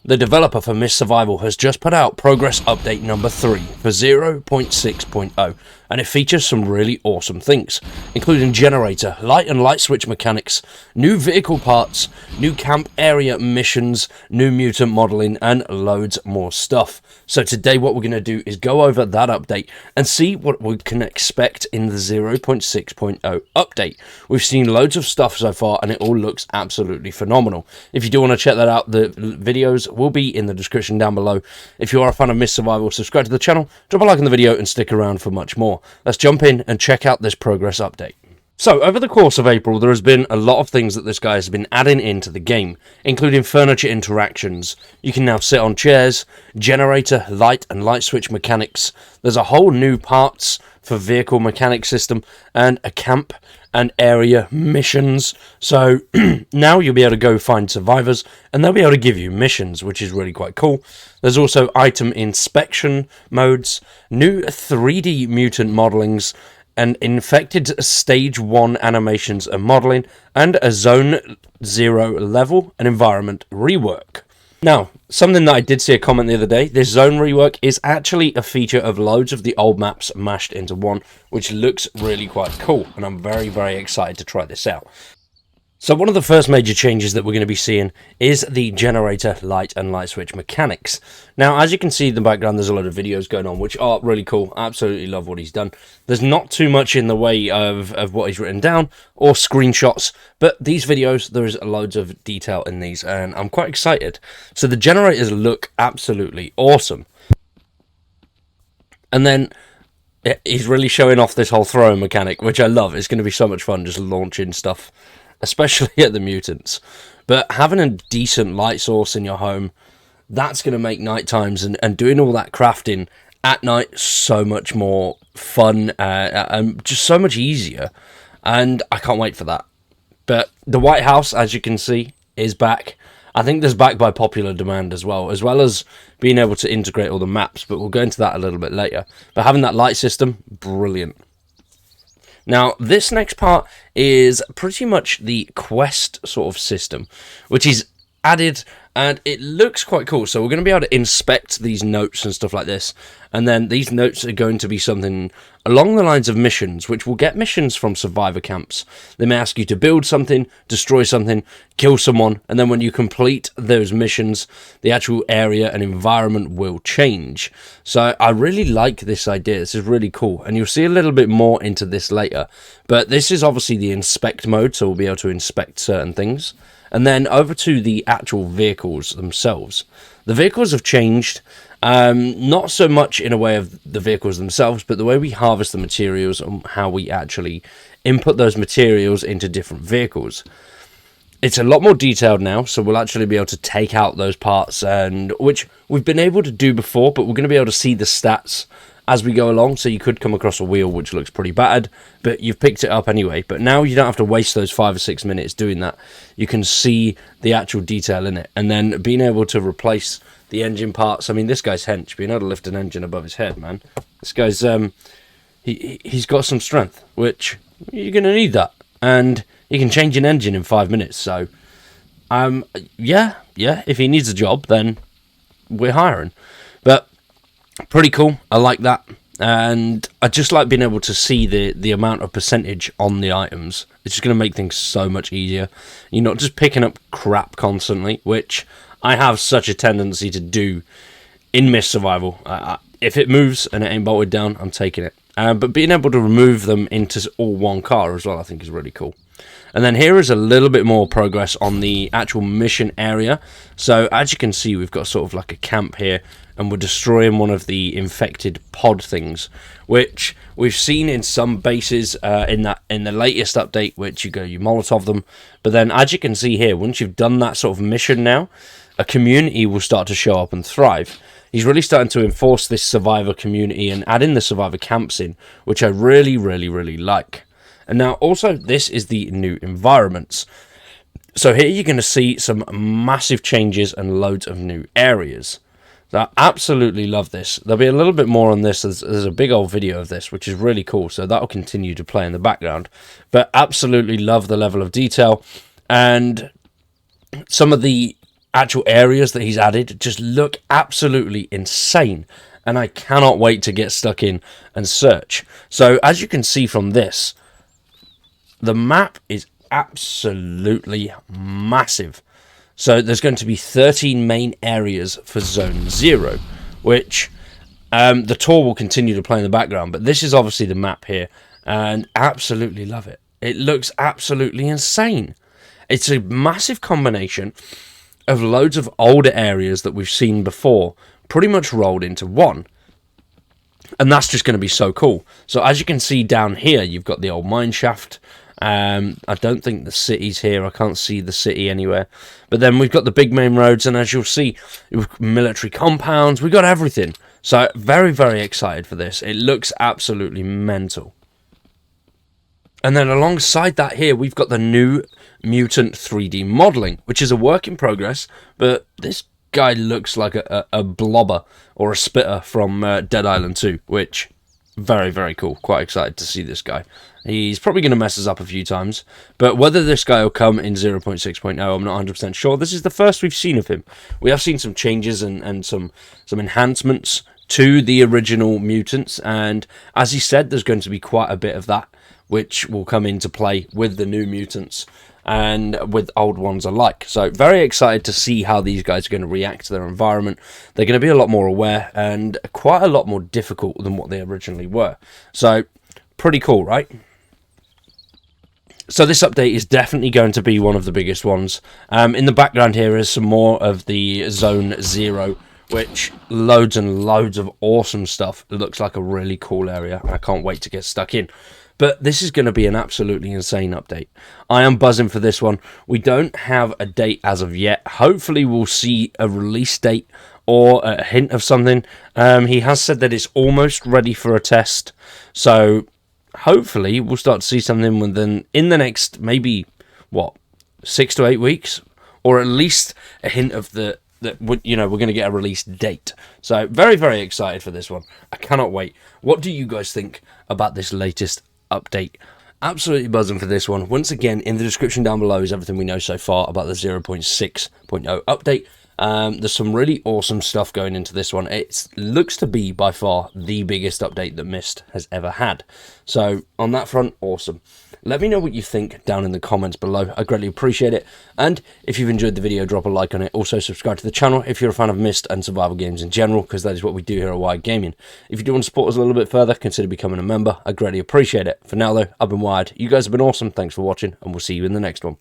The developer for Mist Survival has just put out progress update number 3 for 0.6.0, and it features some really awesome things, including generator, light and light switch mechanics, new vehicle parts, new camp area missions, new mutant modeling, and loads more stuff. So today what we're going to do is go over that update and see what we can expect in the 0.6.0 update. We've seen loads of stuff so far and it all looks absolutely phenomenal. If you do want to check that out, the videos will be in the description down below. If you are a fan of Mist Survival, subscribe to the channel, drop a like on the video and stick around for much more. Let's jump in and check out this progress update. So, over the course of April, there has been a lot of things that this guy has been adding into the game, including furniture interactions. You can now sit on chairs, generator, light and light switch mechanics. There's a whole new parts for vehicle mechanic system, and a camp and area missions. So, now you'll be able to go find survivors, and they'll be able to give you missions, which is really quite cool. There's also item inspection modes, new 3D mutant modelings, and infected stage 1 animations and modeling, and a zone 0 level and environment rework. Now, something that I did see a comment the other day, this zone rework is actually a feature of loads of the old maps mashed into one, which looks really quite cool, and I'm very, very excited to try this out. So one of the first major changes that we're going to be seeing is the generator, light and light switch mechanics. Now, as you can see in the background, there's a lot of videos going on, which are really cool. I absolutely love what he's done. There's not too much in the way of what he's written down or screenshots, but these videos, there's loads of detail in these, and I'm quite excited. So the generators look absolutely awesome. And then he's really showing off this whole throw mechanic, which I love. It's going to be so much fun just launching stuff, especially at the mutants. But having a decent light source in your home, that's going to make night times and doing all that crafting at night so much more fun and just so much easier. And I can't wait for that. But the White House, as you can see, is back. I think this is back by popular demand as well as being able to integrate all the maps. But we'll go into that a little bit later. But having that light system, brilliant. Now, this next part is pretty much the quest sort of system, which is added, and it looks quite cool. So we're going to be able to inspect these notes and stuff like this, and then these notes are going to be something along the lines of missions, which will get missions from survivor camps. They may ask you to build something, destroy something, kill someone, and then when you complete those missions, the actual area and environment will change. So I really like this idea. This is really cool, and you'll see a little bit more into this later. But this is obviously the inspect mode, so we'll be able to inspect certain things. And then over to the actual vehicles themselves. The vehicles have changed, not so much in a way of the vehicles themselves, but the way we harvest the materials and how we actually input those materials into different vehicles. It's a lot more detailed now, so we'll actually be able to take out those parts, and which we've been able to do before, but we're going to be able to see the stats as we go along. So you could come across a wheel which looks pretty battered, but you've picked it up anyway. But now you don't have to waste those 5 or 6 minutes doing that. You can see the actual detail in it, and then being able to replace the engine parts. I mean, this guy's hench, being able to lift an engine above his head, man. This guy's he's got some strength, which you're gonna need that, and he can change an engine in 5 minutes. So yeah, if he needs a job, then we're hiring. But pretty cool. I like that, and I just like being able to see the amount of percentage on the items. It's just going to make things so much easier. You're not just picking up crap constantly, which I have such a tendency to do in Mist Survival. If it moves and it ain't bolted down, I'm taking it. But being able to remove them into all one car as well, I think is really cool. And then here is a little bit more progress on the actual mission area. So as you can see, we've got sort of like a camp here, and we're destroying one of the infected pod things, which we've seen in some bases in the latest update, which you Molotov them. But then as you can see here, once you've done that sort of mission now, a community will start to show up and thrive. He's really starting to enforce this survivor community and add in the survivor camps in, which I really, really, really like. And now also, this is the new environments. So here you're going to see some massive changes and loads of new areas. So I absolutely love this. There'll be a little bit more on this. There's a big old video of this, which is really cool. So that'll continue to play in the background. But absolutely love the level of detail. And some of the actual areas that he's added just look absolutely insane, and I cannot wait to get stuck in and search. So as you can see from this, the map is absolutely massive. So there's going to be 13 main areas for Zone 0, which the tour will continue to play in the background, but this is obviously the map here, and absolutely love it. It looks absolutely insane. It's a massive combination of loads of older areas that we've seen before, pretty much rolled into one. And that's just going to be so cool. So as you can see down here, you've got the old mine shaft. I don't think the city's here. I can't see the city anywhere. But then we've got the big main roads, and as you'll see, military compounds. We've got everything. So very, very excited for this. It looks absolutely mental. And then alongside that here, we've got the new mutant 3D modeling, which is a work in progress, but this guy looks like a blobber or a spitter from Dead Island 2, which, very, very cool. Quite excited to see this guy. He's probably going to mess us up a few times, but whether this guy will come in 0.6.0, I'm not 100% sure. This is the first we've seen of him. We have seen some changes and some enhancements to the original mutants, and as he said, there's going to be quite a bit of that, which will come into play with the new mutants and with old ones alike. So very excited to see how these guys are going to react to their environment. They're going to be a lot more aware and quite a lot more difficult than what they originally were. So pretty cool, right? So this update is definitely going to be one of the biggest ones. In the background here is some more of the Zone 0, which loads and loads of awesome stuff. It looks like a really cool area. I can't wait to get stuck in. But this is going to be an absolutely insane update. I am buzzing for this one. We don't have a date as of yet. Hopefully we'll see a release date or a hint of something. He has said that it's almost ready for a test. So hopefully we'll start to see something within in the next maybe, 6 to 8 weeks? Or at least a hint of that we're going to get a release date. So very, very excited for this one. I cannot wait. What do you guys think about this latest update? Absolutely buzzing for this one. Once again, in the description down below is everything we know so far about the 0.6.0 update. There's some really awesome stuff going into this one. It looks to be by far the biggest update that Myst has ever had. So on that front, awesome. Let me know what you think down in the comments below. I greatly appreciate it. And if you've enjoyed the video, drop a like on it. Also subscribe to the channel if you're a fan of Myst and survival games in general, because that is what we do here at Wired Gaming. If you do want to support us a little bit further, consider becoming a member. I greatly appreciate it. For now though, I've been Wired. You guys have been awesome. Thanks for watching, and we'll see you in the next one.